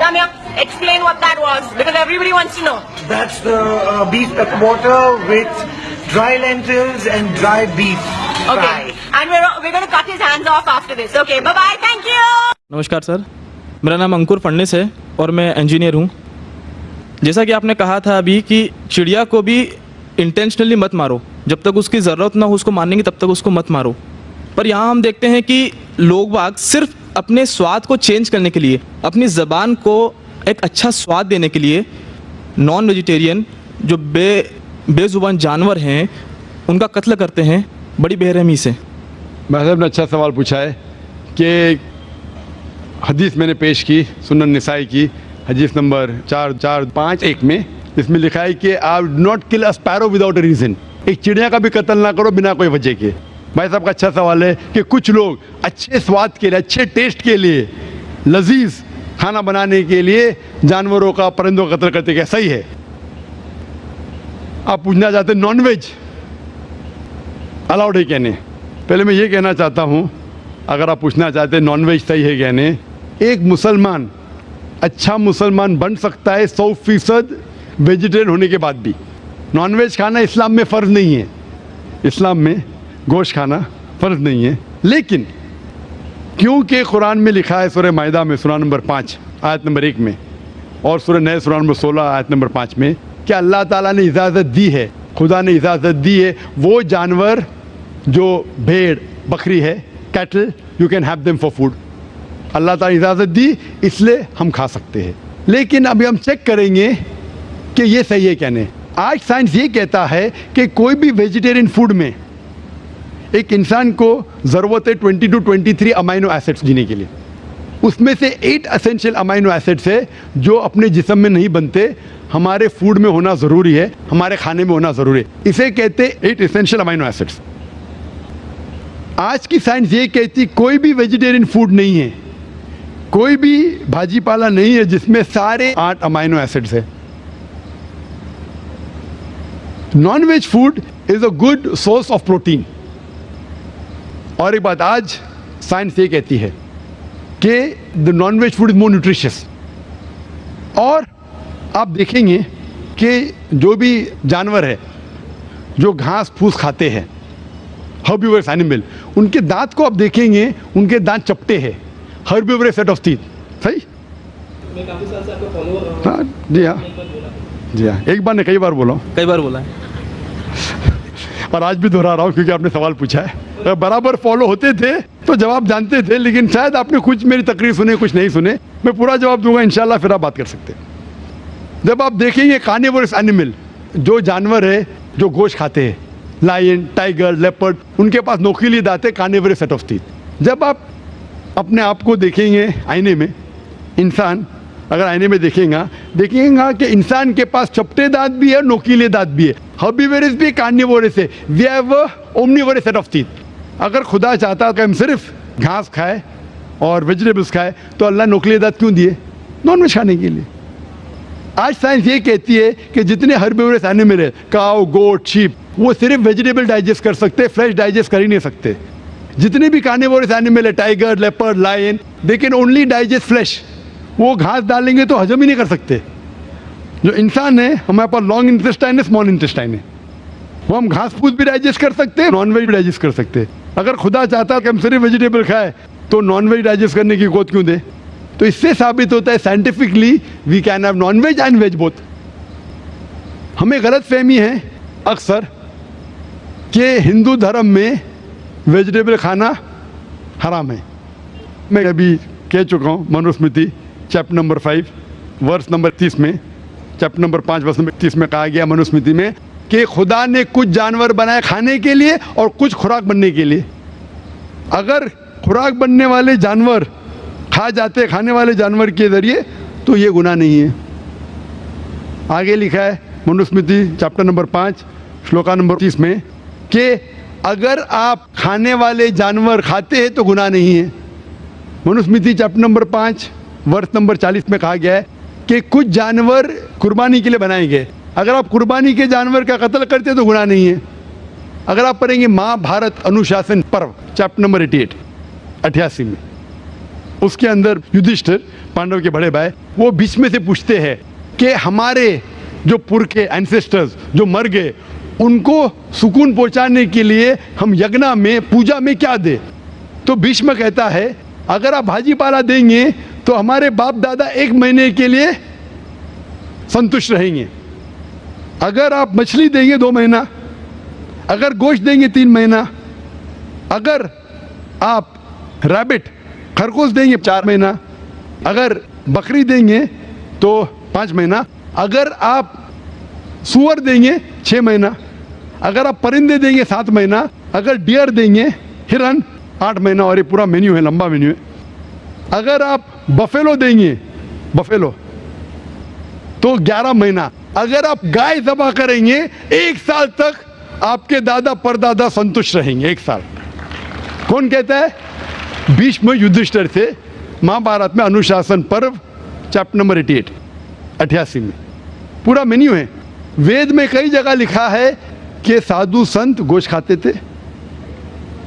Come here, explain what that was, because everybody wants to know. That's the beef pepper water with dry lentils and dry beef. Okay, fry. and we're going to cut his hands off after this. Okay, bye-bye, thank you! नमस्कार sir, मेरा नाम अंकुर फडणीस है और मैं engineer हूँ। जैसा कि आपने कहा था अभी कि चिड़िया को भी इंटेंशनली मत मारो, जब तक उसकी ज़रूरत ना हो उसको मारने की तब तक उसको मत मारो। पर यहाँ हम देखते हैं कि लोग बाग सिर्फ अपने स्वाद को चेंज करने के लिए, अपनी ज़बान को एक अच्छा स्वाद देने के लिए नॉन वेजिटेरियन जो बेजुबान जानवर हैं उनका कत्ल करते हैं बड़ी बेरहमी से। भाई साहब ने अच्छा सवाल पूछा है कि हदीस मैंने पेश की सुनन निसाई की हदीस नंबर 4451 में, इसमें लिखा है कि आप not kill a sparrow without a reason, एक चिड़िया का भी कत्ल ना करो बिना कोई वजह के। भाई साहब का अच्छा सवाल है कि कुछ लोग अच्छे स्वाद के लिए, अच्छे टेस्ट के लिए, लजीज खाना बनाने के लिए जानवरों का, परिंदों का कत्ल करते, क्या सही है? आप पूछना चाहते नॉनवेज अलाउड है क्या नहीं? पहले मैं ये कहना चाहता हूँ, अगर आप पूछना चाहते नॉनवेज सही है क्या नहीं, एक मुसलमान अच्छा मुसलमान बन सकता है 100% वेजिटेरियन होने के बाद भी। नॉनवेज खाना इस्लाम में फ़र्ज़ नहीं है, इस्लाम में गोश्त खाना फ़र्ज़ नहीं है, लेकिन क्योंकि कुरान में लिखा है सूरह माइदा में सूरा नंबर 5 आयत नंबर 1 में और सूरह नह सूरा नंबर 16 आयत नंबर 5 में कि अल्लाह ताला ने इजाज़त दी है, खुदा ने इजाज़त दी है, वो जानवर जो भेड़ बकरी है, cattle, you can have them for food. Allah ताला इजाज़त दी इसलिए हम खा सकते हैं। लेकिन अभी हम चेक करेंगे कि ये सही है क्या नहीं। आज साइंस ये कहता है कि कोई भी वेजिटेरियन फूड में एक इंसान को ज़रूरत है 20 to 23 अमाइनो एसिड्स जीने के लिए। उसमें से 8 एसेंशियल अमाइनो एसिड्स है जो अपने जिस्म में नहीं बनते, हमारे फूड में होना ज़रूरी है, हमारे खाने में होना ज़रूरी है। इसे कहते 8 एसेंशियल अमाइनो एसिड्स। आज की साइंस ये कहती कोई भी वेजिटेरियन फूड नहीं है, कोई भी भाजी पाला नहीं है जिसमें सारे 8 अमाइनो एसिड्स है। Non veg food is a good source of protein. और एक बात आज साइंस ये कहती है कि the non veg food is more nutritious. और आप देखेंगे कि जो भी जानवर है जो घास फूस खाते हैं, हर्बिवरस एनिमल, उनके दांत को आप देखेंगे, उनके दांत चपटे हैं, हर्बिवरस सेट ऑफ टीथ। सही? मैं काफ़ी साल से आपको फॉलो कर रहा हूँ। हाँ जी, हाँ जी, हाँ, एक बार ने कई बार बोला, कई बार बोला है और आज भी दोहरा रहा हूँ क्योंकि आपने सवाल पूछा है। अगर बराबर फॉलो होते थे तो जवाब जानते थे, लेकिन शायद आपने कुछ मेरी तकरीर सुने, कुछ नहीं सुने। मैं पूरा जवाब दूंगा इंशाल्लाह, फिर आप बात कर सकते हैं। जब आप देखेंगे कार्निवोरस एनिमल, जो जानवर है जो गोश्त खाते हैं, लायन, टाइगर, लेपर्ड, उनके पास नोकीली दांत है, कार्निवोरस सेट ऑफ टीथ। जब आप अपने आप को देखेंगे आईने में, इंसान अगर आईने में देखेंगे कि इंसान के पास चपटे दांत भी है, नोकीले दांत भी है। हर्बिवोरस भी कार्निवोरस है, we have omnivorous set of teeth. अगर खुदा चाहता कि हम सिर्फ घास खाए और वेजिटेबल्स खाए तो अल्लाह नोकीले दांत क्यों दिए? नॉनवेज खाने के लिए। आज साइंस ये कहती है कि जितने हर्बिवोरस एनिमल है, काऊ, गोट, शीप, वो सिर्फ वेजिटेबल डाइजेस्ट कर सकते, फ्रेश डाइजेस्ट कर ही नहीं सकते। जितने भी कार्निवोरस एनिमल है, tiger, leopard, lion, they can only digest flesh. वो घास डालेंगे तो हजम ही नहीं कर सकते। जो इंसान है, हमारे पास लॉन्ग इंटेस्टाइन है, स्मॉल इंटेस्टाइन है, वो हम घास फूस भी डाइजेस्ट कर सकते हैं, नॉन वेज भी डाइजेस्ट कर सकते हैं। अगर खुदा चाहता कि हम सिर्फ वेजिटेबल खाए तो नॉन वेज डाइजेस्ट करने की गोद क्यों दे? तो इससे साबित होता है scientifically we can have non veg and veg both. हमें गलत फहमी है अक्सर कि हिंदू धर्म में वेजिटेबल खाना हराम है। मैं अभी कह चुका हूँ, Manusmriti chapter number 5 verse number 30 में, चैप्टर नंबर 5 वर्स नंबर 30 में कहा गया मनुस्मृति में कि खुदा ने कुछ जानवर बनाए खाने के लिए और कुछ खुराक बनने के लिए। अगर खुराक बनने वाले जानवर खा जाते खाने वाले जानवर के ज़रिए तो ये गुनाह नहीं है। आगे लिखा है Manusmriti chapter number 5 shloka number 30 में कि अगर आप खाने वाले जानवर खाते हैं तो गुनाह नहीं है। मनुस्मृति चैप्टर नंबर 5 वर्ष नंबर 40 में कहा गया है कि कुछ जानवर कुर्बानी के लिए बनाए गए, अगर आप कुर्बानी के जानवर का कत्ल करते हैं तो गुनाह नहीं है। अगर आप पढ़ेंगे महाभारत अनुशासन पर्व चैप्टर नंबर 88 में, उसके अंदर युधिष्ठिर, पांडव के बड़े भाई, वो बीच में से पूछते हैं कि हमारे जो पुरखे एंसेस्टर्स जो मर गए उनको सुकून पहुंचाने के लिए हम यज्ञ में, पूजा में क्या दे? तो भीष्म कहता है अगर आप भाजी पाला देंगे तो हमारे बाप दादा 1 महीने के लिए संतुष्ट रहेंगे। अगर आप मछली देंगे 2 महीना, अगर गोश्त देंगे 3 महीना, अगर आप रैबिट खरगोश देंगे 4 महीना, अगर बकरी देंगे तो 5 महीना, अगर आप सुअर देंगे 6 महीना, अगर आप परिंदे देंगे 7 महीना, अगर डियर देंगे, हिरन 8 महीना। और ये पूरा मेन्यू है, लंबा मेन्यू है। अगर आप बफेलो देंगे, बफेलो तो 11 महीना। अगर आप गाय ज़बह करेंगे 1 साल तक आपके दादा परदादा संतुष्ट रहेंगे। 1 साल। कौन कहता है? भीष्म युधिष्ठिर से महाभारत में अनुशासन पर्व चैप्टर नंबर 88 में पूरा मेन्यू है। वेद में कई जगह लिखा है कि साधु संत गोश्त खाते थे,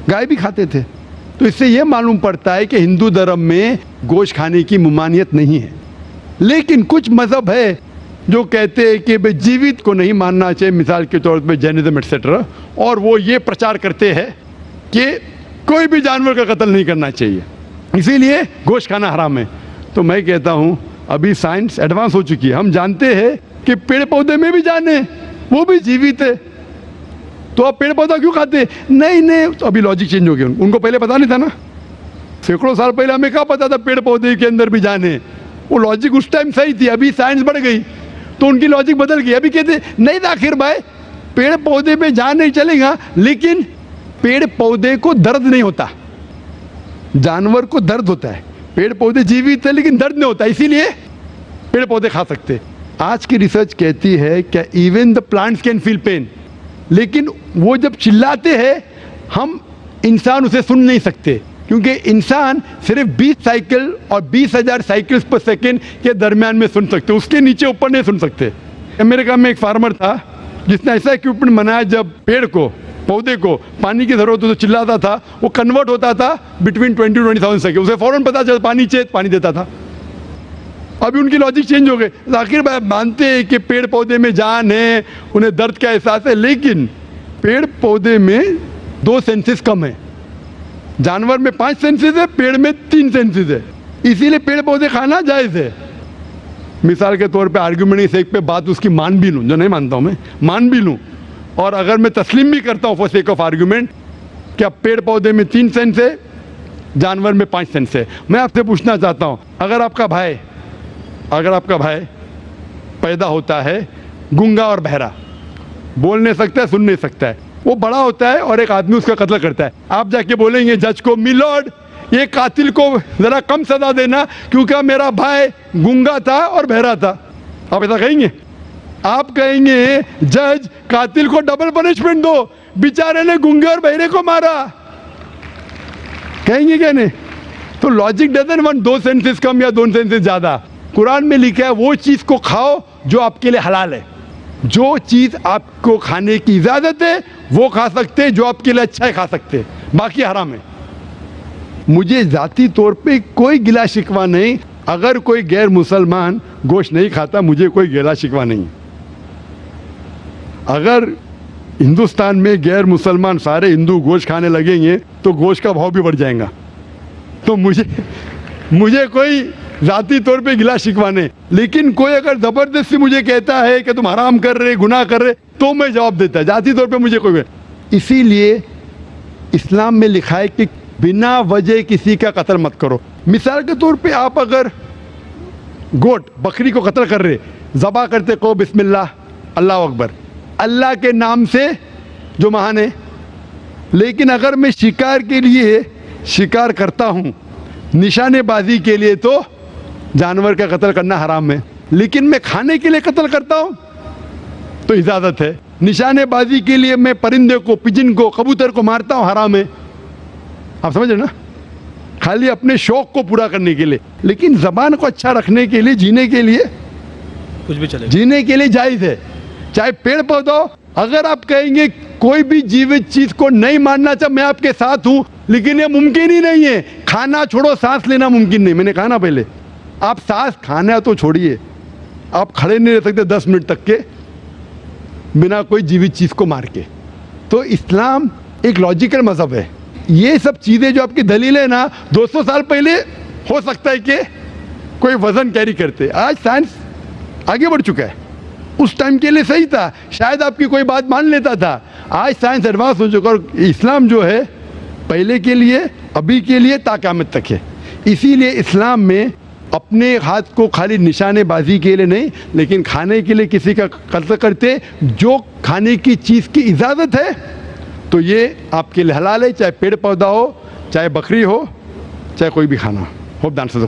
गाय भी खाते थे। तो इससे यह मालूम पड़ता है कि हिंदू धर्म में गोश्त खाने की ममानियत नहीं है। लेकिन कुछ मजहब है जो कहते हैं कि भाई जीवित को नहीं मानना चाहिए, मिसाल के तौर पर जैनिज्म एटसेट्रा, और वो ये प्रचार करते हैं कि कोई भी जानवर का कत्ल नहीं करना चाहिए, इसीलिए गोश्त खाना हराम है। तो मैं कहता हूँ अभी साइंस एडवांस हो चुकी है, हम जानते हैं कि पेड़ पौधे में भी जान है, वो भी जीवित है, तो आप पेड़ पौधा क्यों खाते? नहीं, तो अभी लॉजिक चेंज हो गया। उनको पहले पता नहीं था ना, सैकड़ों साल पहले हमें क्या पता था पेड़ पौधे के अंदर भी जान है? वो लॉजिक उस टाइम सही थी, अभी साइंस बढ़ गई तो उनकी लॉजिक बदल गई। अभी कहते नहीं था आखिर भाई पेड़ पौधे में जान नहीं चलेगा, लेकिन पेड़ पौधे को दर्द नहीं होता, जानवर को दर्द होता है। पेड़ पौधे जीवित है लेकिन दर्द नहीं होता, इसीलिए पेड़ पौधे खा सकते। आज की रिसर्च कहती है क्या even the plants can feel pain, लेकिन वो जब चिल्लाते हैं हम इंसान उसे सुन नहीं सकते, क्योंकि इंसान सिर्फ 20 साइकिल और 20,000 साइकिल्स पर सेकेंड के दरमियान में सुन सकते, उसके नीचे ऊपर नहीं सुन सकते। अमेरिका में एक फार्मर था जिसने ऐसा इक्विपमेंट बनाया, जब पेड़ को, पौधे को पानी की जरूरत हो तो चिल्लाता था, वो कन्वर्ट होता था बिटवीन 20 to 20,000 सेकेंड, उसे फौरन पता चलता पानी चाहिए, पानी देता था। अभी उनकी लॉजिक चेंज हो गए। आखिर भाई मानते हैं कि पेड़ पौधे में जान है, उन्हें दर्द का एहसास है, लेकिन पेड़ पौधे में 2 सेंसेस कम है, जानवर में 5 सेंसेस है, पेड़ में 3 सेंसेस है, इसीलिए पेड़ पौधे खाना जायज़ है। मिसाल के तौर पे आर्ग्यूमेंट की सेक पे बात उसकी मान भी लूँ, जो नहीं मानता हूँ मैं, मान भी लूँ, और अगर मैं तस्लीम भी करता हूँ फॉर सेक ऑफ आर्ग्यूमेंट क्या पेड़ पौधे में 3 सेंस है, जानवर में 5 सेंस है। मैं आपसे पूछना चाहता हूँ, अगर आपका भाई पैदा होता है गूंगा और बहरा, बोल नहीं सकता है, सुन नहीं सकता है, वो बड़ा होता है और एक आदमी उसका कत्ल करता है, आप जाके बोलेंगे जज को, मिलॉर्ड ये कातिल को ज़रा कम सजा देना क्योंकि मेरा भाई गूंगा था और बहरा था, आप ऐसा कहेंगे? आप कहेंगे जज कातिल को डबल पनिशमेंट दो, बेचारे ने गूंगे और बहरे को मारा, कहेंगे क्या नहीं? तो लॉजिक डजंट वांट 2 सेंसेस कम या 2 सेंसेस ज़्यादा। कुरान में लिखा है वो चीज़ को खाओ जो आपके लिए हलाल है, जो चीज़ आपको खाने की इजाज़त है वो खा सकते हैं, जो आपके लिए अच्छा है खा सकते हैं, बाकी हराम है। मुझे ज़ाती तौर पे कोई गिला शिकवा नहीं, अगर कोई गैर मुसलमान गोश्त नहीं खाता मुझे कोई गिला शिकवा नहीं। अगर हिंदुस्तान में गैर मुसलमान सारे हिंदू गोश्त खाने लगेंगे तो गोश्त का भाव भी बढ़ जाएगा। तो मुझे कोई ज़ाती तौर पे गिला शिकवा नहीं, लेकिन कोई अगर ज़बरदस्ती मुझे कहता है कि तुम हराम कर रहे, गुनाह कर रहे, तो मैं जवाब देता है। ज़ाती तौर पे मुझे कोई, इसीलिए इस्लाम में लिखा है कि बिना वजह किसी का कत्ल मत करो। मिसाल के तौर पे आप अगर गोट बकरी को कत्ल कर रहे, ज़बा करते को बिस्मिल्लाह अल्लाह अकबर, अल्लाह के नाम से जो महान है, लेकिन अगर मैं शिकार के लिए शिकार करता हूँ, निशानेबाजी के लिए, तो जानवर का कत्ल करना हराम है, लेकिन मैं खाने के लिए कत्ल करता हूँ तो इजाज़त है। निशानेबाजी के लिए मैं परिंदे को, पिजन को, कबूतर को मारता हूँ, हराम है। आप समझ रहे ना? खाली अपने शौक को पूरा करने के लिए, लेकिन ज़बान को अच्छा रखने के लिए, जीने के लिए कुछ भी चलेगा, जीने के लिए जायज़ है, चाहे पेड़ पौधा। अगर आप कहेंगे कोई भी जीवित चीज़ को नहीं मानना चाहिए, मैं आपके साथ हूँ, लेकिन ये मुमकिन ही नहीं है खाना छोड़ो सांस लेना मुमकिन नहीं, मैंने कहा ना पहले, आप सांस खाना तो छोड़िए, आप खड़े नहीं रह सकते 10 मिनट तक के बिना कोई जीवित चीज़ को मार के। तो इस्लाम एक लॉजिकल मज़हब है। ये सब चीज़ें जो आपकी दलील है ना, 200 साल पहले हो सकता है कि कोई वजन कैरी करते, आज साइंस आगे बढ़ चुका है, उस टाइम के लिए सही था, शायद आपकी कोई बात मान लेता था, आज साइंस एडवांस हो चुका और इस्लाम जो है पहले के लिए, अभी के लिए, ता क़यामत तक है। इसीलिए इस्लाम में अपने हाथ को खाली निशानेबाजी के लिए नहीं, लेकिन खाने के लिए किसी का कत्ल करते, जो खाने की चीज़ की इजाज़त है तो ये आपके लिए हलाल है, चाहे पेड़ पौधा हो, चाहे बकरी हो, चाहे कोई भी खाना हो। Hope the answer